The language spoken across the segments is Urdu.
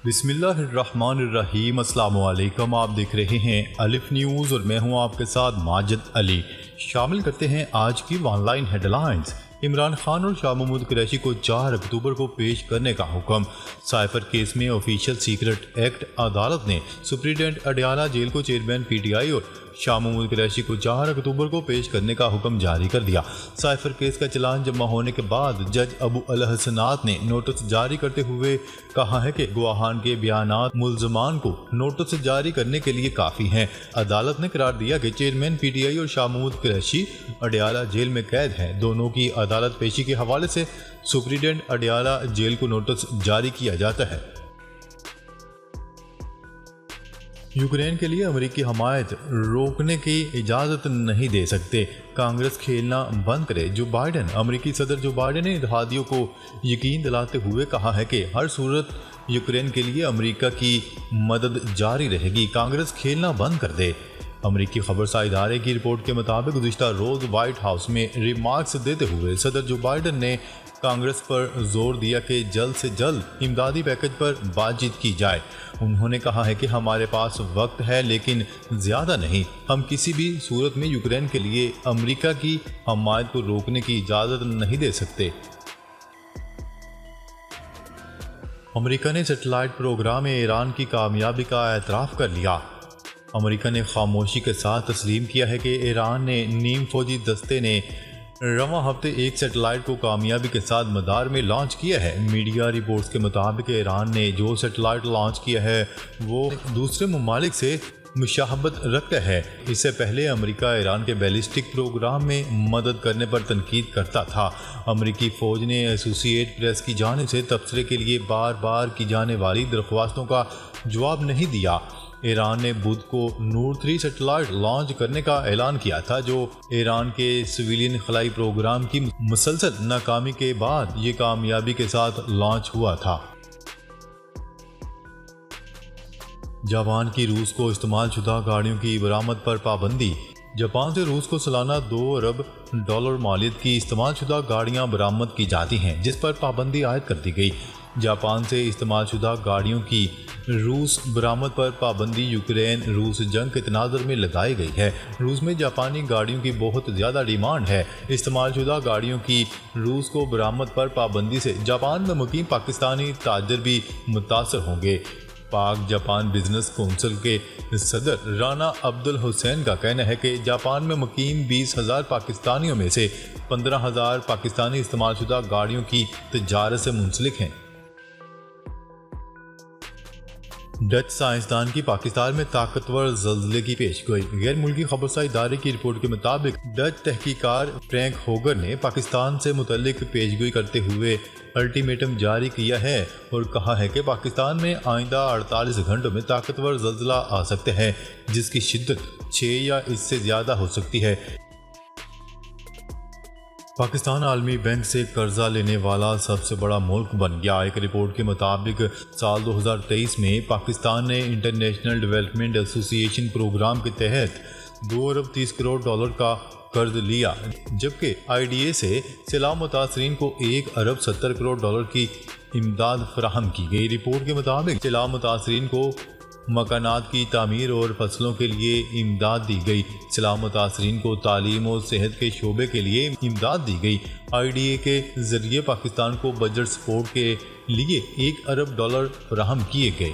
بسم اللہ الرحمن الرحیم۔ السلام علیکم، آپ دیکھ رہے ہیں الف نیوز اور میں ہوں آپ کے ساتھ ماجد علی۔ شامل کرتے ہیں آج کی online headlines. Imran Khan اور شاہ محمود قریشی کو 4 اکتوبر کو پیش کرنے کا حکم۔ سائفر کیس میں آفیشل سیکرٹ ایکٹ عدالت نے سپرنٹینڈنٹ اڈیالہ جیل کو چیئرمین پی ٹی آئی اور شاہ محمود قریشی کو 4 اکتوبر کو پیش کرنے کا حکم جاری کر دیا۔ سائفر کیس کا چلان جمع ہونے کے بعد جج ابو الحسنات نے نوٹس جاری کرتے ہوئے کہا ہے کہ گواہان کے بیانات ملزمان کو نوٹس جاری کرنے کے لیے کافی ہیں۔ عدالت نے قرار دیا کہ چیئرمین پی ٹی آئی اور شاہ محمود قریشی اڈیالہ جیل میں قید ہیں۔ دونوں کی عدالت پیشی کے حوالے سے سپرنٹینڈنٹ اڈیالہ جیل کو نوٹس جاری کیا جاتا ہے۔ یوکرین کے لیے امریکی حمایت روکنے کی اجازت نہیں دے سکتے، کانگریس کھیلنا بند کرے۔ جو بائیڈن امریکی صدر جو بائیڈن نے اتحادیوں کو یقین دلاتے ہوئے کہا ہے کہ ہر صورت یوکرین کے لیے امریکہ کی مدد جاری رہے گی، کانگریس کھیلنا بند کر دے۔ امریکی خبرساں ادارے کی رپورٹ کے مطابق گزشتہ روز وائٹ ہاؤس میں ریمارکس دیتے ہوئے صدر جو بائیڈن نے کانگریس پر زور دیا کہ جلد سے جلد امدادی پیکج پر بات چیت کی جائے۔ انہوں نے کہا ہے کہ ہمارے پاس وقت ہے لیکن زیادہ نہیں، ہم کسی بھی صورت میں یوکرین کے لیے امریکہ کی حمایت کو روکنے کی اجازت نہیں دے سکتے۔ امریکہ نے سیٹلائٹ پروگرام میں ایران کی کامیابی کا اعتراف کر لیا۔ امریکہ نے خاموشی کے ساتھ تسلیم کیا ہے کہ ایران نے نیم فوجی دستے نے رواں ہفتے ایک سیٹلائٹ کو کامیابی کے ساتھ مدار میں لانچ کیا ہے۔ میڈیا رپورٹس کے مطابق ایران نے جو سیٹلائٹ لانچ کیا ہے وہ دوسرے ممالک سے مشابہت رکھتا ہے۔ اس سے پہلے امریکہ ایران کے بیلسٹک پروگرام میں مدد کرنے پر تنقید کرتا تھا۔ امریکی فوج نے ایسوسی ایٹ پریس کی جانب سے تبصرے کے لیے بار بار کی جانے والی درخواستوں کا جواب نہیں دیا۔ ایران نے بدھ کو نور 3 سیٹلائٹ لانچ کرنے کا اعلان کیا تھا، جو ایران کے سویلین خلائی پروگرام کی مسلسل ناکامی کے بعد یہ کامیابی کے ساتھ لانچ ہوا تھا۔ جاپان کی روس کو استعمال شدہ گاڑیوں کی برآمد پر پابندی۔ جاپان سے روس کو سالانہ $2 ارب مالیت کی استعمال شدہ گاڑیاں برآمد کی جاتی ہیں، جس پر پابندی عائد کر دی گئی۔ جاپان سے استعمال شدہ گاڑیوں کی روس برآمد پر پابندی یوکرین روس جنگ کے تناظر میں لگائی گئی ہے۔ روس میں جاپانی گاڑیوں کی بہت زیادہ ڈیمانڈ ہے۔ استعمال شدہ گاڑیوں کی روس کو برآمد پر پابندی سے جاپان میں مقیم پاکستانی تاجر بھی متاثر ہوں گے۔ پاک جاپان بزنس کونسل کے صدر رانا عبدالحسین کا کہنا ہے کہ جاپان میں مقیم 20,000 پاکستانیوں میں سے 15,000 پاکستانی استعمال شدہ گاڑیوں کی تجارت سے منسلک ہیں۔ ڈچ سائنسدان کی پاکستان میں طاقتور زلزلے کی پیشگوئی۔ غیر ملکی خبرساں ادارے کی رپورٹ کے مطابق ڈچ تحقیقار فرینک ہوگر نے پاکستان سے متعلق پیشگوئی کرتے ہوئے الٹیمیٹم جاری کیا ہے اور کہا ہے کہ پاکستان میں آئندہ 48 گھنٹوں میں طاقتور زلزلہ آ سکتے ہیں، جس کی شدت 6 یا اس سے زیادہ ہو سکتی ہے۔ پاکستان عالمی بینک سے قرضہ لینے والا سب سے بڑا ملک بن گیا۔ ایک رپورٹ کے مطابق سال 2023 میں پاکستان نے انٹرنیشنل ڈیولپمنٹ ایسوسی ایشن پروگرام کے تحت $2 ارب 30 کروڑ کا قرض لیا، جبکہ آئی ڈی اے سے سیلاب متاثرین کو $1 ارب 70 کروڑ کی امداد فراہم کی گئی۔ رپورٹ کے مطابق سیلاب متاثرین کو مکانات کی تعمیر اور فصلوں کے لیے امداد دی گئی۔ سیلاب متاثرین کو تعلیم اور صحت کے شعبے کے لیے امداد دی گئی۔ آئی ڈی اے کے ذریعے پاکستان کو بجٹ سپورٹ کے لیے $1 ارب فراہم کیے گئے۔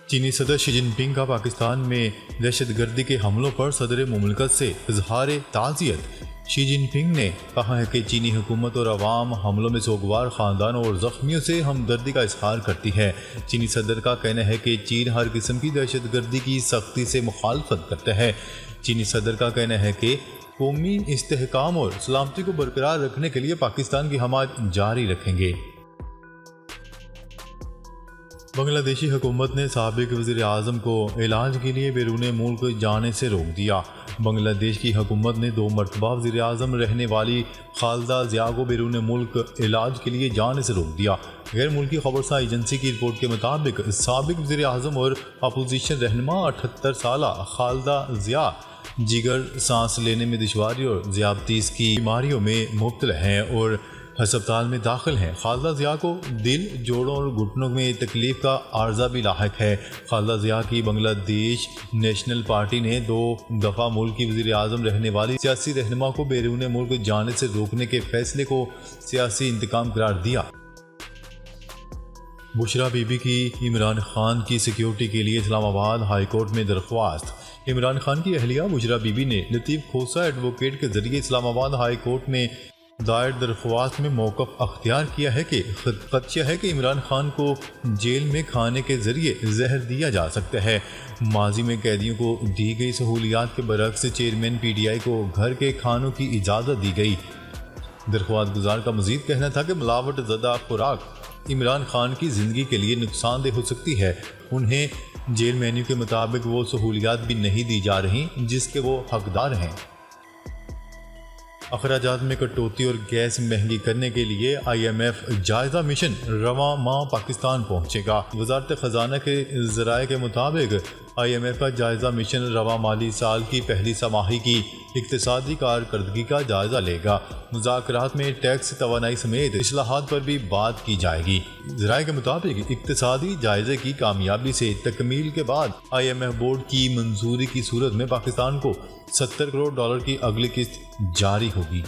چینی صدر شی جن پنگ کا پاکستان میں دہشت گردی کے حملوں پر صدر مملکت سے اظہار تعزیت۔ شی جن پنگ نے کہا ہے کہ چینی حکومت اور عوام حملوں میں سوگوار خاندانوں اور زخمیوں سے ہمدردی کا اظہار کرتی ہے۔ چینی صدر کا کہنا ہے کہ چین ہر قسم کی دہشت گردی کی سختی سے مخالفت کرتا ہے۔ چینی صدر کا کہنا ہے کہ قومی استحکام اور سلامتی کو برقرار رکھنے کے لیے پاکستان کی حمایت جاری رکھیں گے۔ بنگلہ دیشی حکومت نے سابق وزیر اعظم کو علاج کے لیے بیرون ملک جانے سے روک دیا۔ بنگلہ دیش کی حکومت نے 2 مرتبہ وزیر اعظم رہنے والی خالدہ ضیاء کو بیرون ملک علاج کے لیے جانے سے روک دیا۔ غیر ملکی خبرساں ایجنسی کی رپورٹ کے مطابق سابق وزیر اعظم اور اپوزیشن رہنما 78 سالہ خالدہ ضیاء جگر، سانس لینے میں دشواری اور ذیابیطس کی بیماریوں میں مبتلا ہیں اور ہسپتال میں داخل ہیں۔ خالدہ ضیاء کو دل، جوڑوں اور گھٹنوں میں تکلیف کا عارضہ بھی لاحق ہے۔ خالدہ ضیاء کی بنگلہ دیش نیشنل پارٹی نے 2 دفعہ ملک کی وزیر اعظم رہنے والی سیاسی رہنما کو بیرون ملک جانے سے روکنے کے فیصلے کو سیاسی انتقام قرار دیا۔ بشرا بی بی کی عمران خان کی سیکیورٹی کے لیے اسلام آباد ہائی کورٹ میں درخواست۔ عمران خان کی اہلیہ بشرا بی بی نے لطیف کھوسہ ایڈوکیٹ کے ذریعے اسلام آباد ہائی کورٹ میں دائر درخواست میں موقف اختیار کیا ہے کہ خدشہ ہے کہ عمران خان کو جیل میں کھانے کے ذریعے زہر دیا جا سکتا ہے۔ ماضی میں قیدیوں کو دی گئی سہولیات کے برعکس چیئرمین پی ٹی آئی کو گھر کے کھانوں کی اجازت دی گئی۔ درخواست گزار کا مزید کہنا تھا کہ ملاوٹ زدہ خوراک عمران خان کی زندگی کے لیے نقصان دہ ہو سکتی ہے۔ انہیں جیل مینیو کے مطابق وہ سہولیات بھی نہیں دی جا رہی جس کے وہ حقدار ہیں۔ اخراجات میں کٹوتی اور گیس مہنگی کرنے کے لیے آئی ایم ایف جائزہ مشن رواں ماہ پاکستان پہنچے گا۔ وزارت خزانہ کے ذرائع کے مطابق آئی ایم ایف کا جائزہ مشن رواں مالی سال کی پہلی سماہی کی اقتصادی کارکردگی کا جائزہ لے گا۔ مذاکرات میں ٹیکس توانائی سمیت اصلاحات پر بھی بات کی جائے گی۔ ذرائع کے مطابق اقتصادی جائزے کی کامیابی سے تکمیل کے بعد آئی ایم ایف بورڈ کی منظوری کی صورت میں پاکستان کو $70 کروڑ کی اگلی قسط جاری ہوگی۔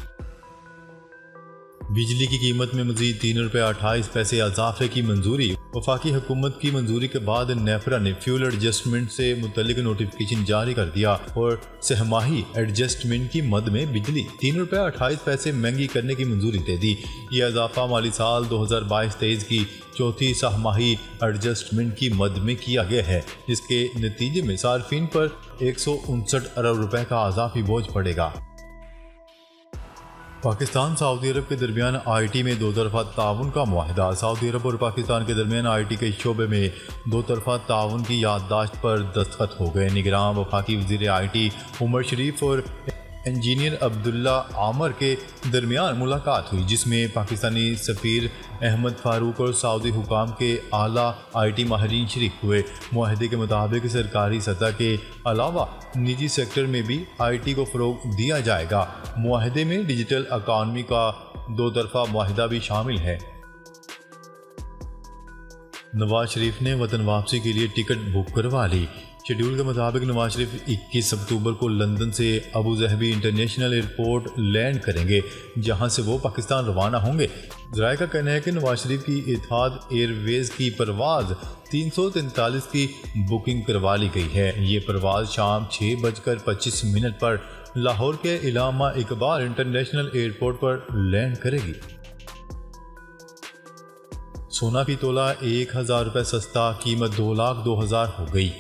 بجلی کی قیمت میں مزید $3.28 اضافے کی منظوری۔ وفاقی حکومت کی منظوری کے بعد نیفرا نے فیول ایڈجسٹمنٹ سے متعلق نوٹیفیکیشن جاری کر دیا اور سہ ماہی ایڈجسٹمنٹ کی مد میں بجلی $3.28 مہنگی کرنے کی منظوری دے دی۔ یہ اضافہ مالی سال 2022-23 کی چوتھی سہ ماہی ایڈجسٹمنٹ کی مد میں کیا گیا ہے، جس کے نتیجے میں صارفین پر $159 ارب کا اضافی بوجھ پڑے گا۔ پاکستان سعودی عرب کے درمیان آئی ٹی میں 2 طرفہ تعاون کا معاہدہ۔ سعودی عرب اور پاکستان کے درمیان آئی ٹی کے شعبے میں 2 طرفہ تعاون کی یادداشت پر دستخط ہو گئے۔ نگراں وفاقی وزیر آئی ٹی عمر شریف اور انجینئر عبداللہ عامر کے درمیان ملاقات ہوئی، جس میں پاکستانی سفیر احمد فاروق اور سعودی حکام کے اعلیٰ آئی ٹی ماہرین شریک ہوئے۔ معاہدے کے مطابق سرکاری سطح کے علاوہ نجی سیکٹر میں بھی آئی ٹی کو فروغ دیا جائے گا۔ معاہدے میں ڈیجیٹل اکانومی کا 2 طرفہ معاہدہ بھی شامل ہے۔ نواز شریف نے وطن واپسی کے لیے ٹکٹ بک کروا لی۔ شیڈول کے مطابق نواز شریف 21 اکتوبر کو لندن سے ابوظہبی انٹرنیشنل ایئرپورٹ لینڈ کریں گے، جہاں سے وہ پاکستان روانہ ہوں گے۔ ذرائع کا کہنا ہے کہ نواز شریف کی اتحاد ایئر ویز کی پرواز 343 کی بکنگ کروا لی گئی ہے۔ یہ پرواز شام 6:25 پر لاہور کے علامہ اقبال انٹرنیشنل ایئرپورٹ پر لینڈ کرے گی۔ سونا فی تولہ $1,000 سستا، قیمت 2,02,000 ہو گئی۔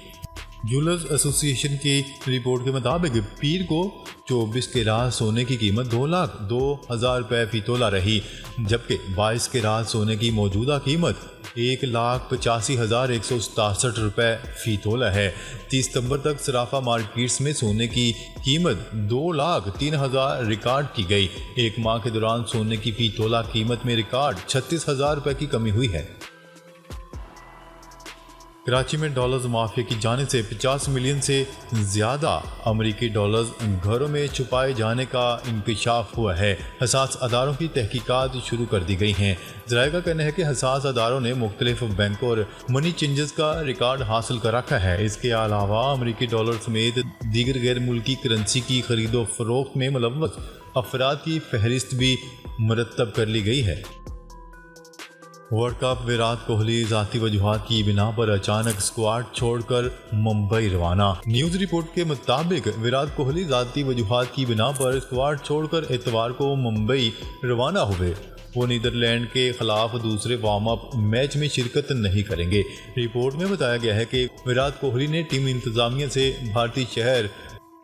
جولرز ایسوسی ایشن کی رپورٹ کے مطابق پیر کو 24 کیرات سونے کی قیمت $2,02,000 فی تولہ رہی، جبکہ 22 کیرات سونے کی موجودہ قیمت $1,85,167 فی تولہ ہے۔ 30 ستمبر تک صرافہ مارکیٹس میں سونے کی قیمت 2,03,000 ریکارڈ کی گئی۔ ایک ماہ کے دوران سونے کی فی تولہ قیمت میں ریکارڈ $36,000 کی کمی ہوئی ہے۔ کراچی میں ڈالرز مافیا کی جانب سے 50 ملین سے زیادہ امریکی ڈالرز گھروں میں چھپائے جانے کا انکشاف ہوا ہے۔ حساس اداروں کی تحقیقات شروع کر دی گئی ہیں۔ ذرائع کا کہنا ہے کہ حساس اداروں نے مختلف بینکوں اور منی چینجز کا ریکارڈ حاصل کر رکھا ہے۔ اس کے علاوہ امریکی ڈالر سمیت دیگر غیر ملکی کرنسی کی خرید و فروخت میں ملوث افراد کی فہرست بھی مرتب کر لی گئی ہے۔ ورلڈ کپ ویرات کوہلی ذاتی وجوہات کی بنا پر اچانک اسکواڈ چھوڑ کر ممبئی روانہ۔ نیوز رپورٹ کے مطابق ویرات کوہلی ذاتی وجوہات کی بنا پر اسکواڈ چھوڑ کر اتوار کو ممبئی روانہ ہوئے۔ وہ نیدرلینڈ کے خلاف دوسرے وارم اپ میچ میں شرکت نہیں کریں گے۔ رپورٹ میں بتایا گیا ہے کہ ویرات کوہلی نے ٹیم انتظامیہ سے بھارتی شہر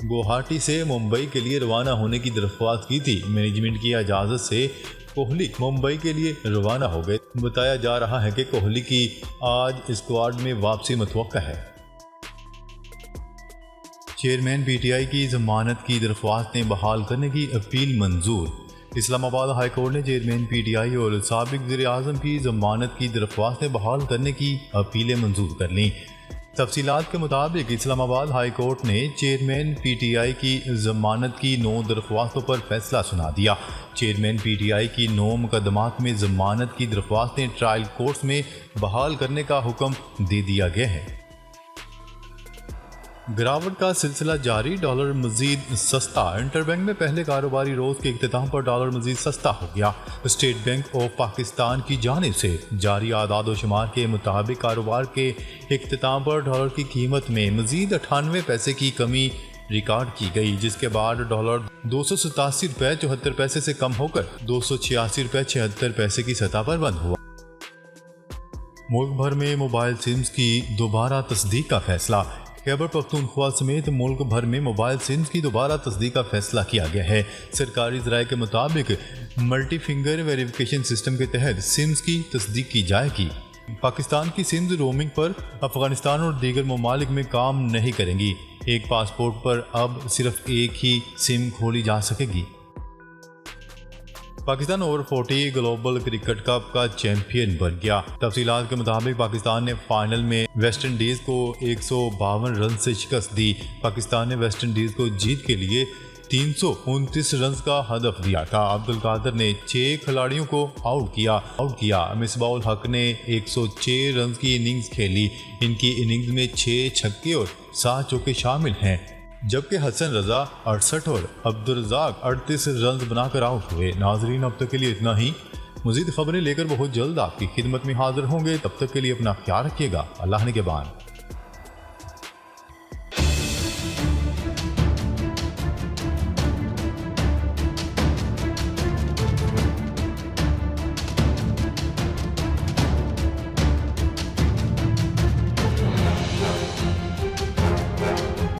گوہاٹی سے ممبئی کے لیے روانہ ہونے کی درخواست کی تھی۔ مینجمنٹ کی اجازت سے کوہلی ممبئی کے لیے روانہ ہو گئے۔ بتایا جا رہا ہے کہ کوہلی کی آج اسکواڈ میں واپسی متوقع ہے۔ چیئرمین پی ٹی آئی کی ضمانت کی درخواستیں بحال کرنے کی اپیل منظور۔ اسلام آباد ہائی کورٹ نے چیئرمین پی ٹی آئی اور سابق وزیر اعظم کی ضمانت کی درخواستیں بحال کرنے کی اپیلیں منظور کر لیں۔ تفصیلات کے مطابق اسلام آباد ہائی کورٹ نے چیئرمین پی ٹی آئی کی ضمانت کی 9 درخواستوں پر فیصلہ سنا دیا۔ چیئرمین پی ٹی آئی کی 9 مقدمات میں ضمانت کی درخواستیں ٹرائل کورٹس میں بحال کرنے کا حکم دے دیا گیا ہے۔ گراوٹ کا سلسلہ جاری، ڈالر مزید سستا، انٹر بینک میں پہلے کاروباری روز کے اختتام پر ڈالر مزید سستا ہو گیا۔ اسٹیٹ بینک آف پاکستان کی جانب سے جاری اعداد و شمار کے مطابق کاروبار کے اختتام پر ڈالر کی قیمت میں مزید 98 پیسے کی کمی ریکارڈ کی گئی، جس کے بعد ڈالر 287 روپے 74 پیسے سے کم ہو کر 286 روپے 76 پیسے کی سطح پر بند ہوا۔ ملک بھر میں موبائل سمز کی دوبارہ تصدیق کا فیصلہ، خیبر پختونخوا سمیت ملک بھر میں موبائل سمز کی دوبارہ تصدیق کا فیصلہ کیا گیا ہے۔ سرکاری ذرائع کے مطابق ملٹی فنگر ویریفیکیشن سسٹم کے تحت سمز کی تصدیق کی جائے گی۔ پاکستان کی سمز رومنگ پر افغانستان اور دیگر ممالک میں کام نہیں کریں گی۔ ایک پاسپورٹ پر اب صرف ایک ہی سم کھولی جا سکے گی۔ Pakistan over 40 global cricket cup کا چیمپئن بن گیا۔ تفصیلات کے مطابق پاکستان نے فائنل میں ویسٹ انڈیز کو 152 رن سے شکست دی۔ پاکستان نے ویسٹ انڈیز کو جیت کے لیے 329 رنز کا ہدف دیا تھا۔ عبدالقادر نے 6 کھلاڑیوں کو آؤٹ کیا۔ مصباح الحق نے 106 رنز کی اننگز کھیلی۔ ان کی اننگز میں 6 چھکے اور 7 چوکے شامل ہیں، جبکہ حسن رضا 68 اور عبدالرزاق 38 رنز بنا کر آؤٹ ہوئے۔ ناظرین، اب تک کے لیے اتنا ہی۔ مزید خبریں لے کر بہت جلد آپ کی خدمت میں حاضر ہوں گے۔ تب تک کے لیے اپنا خیال رکھیے گا۔ اللہ نگہبان۔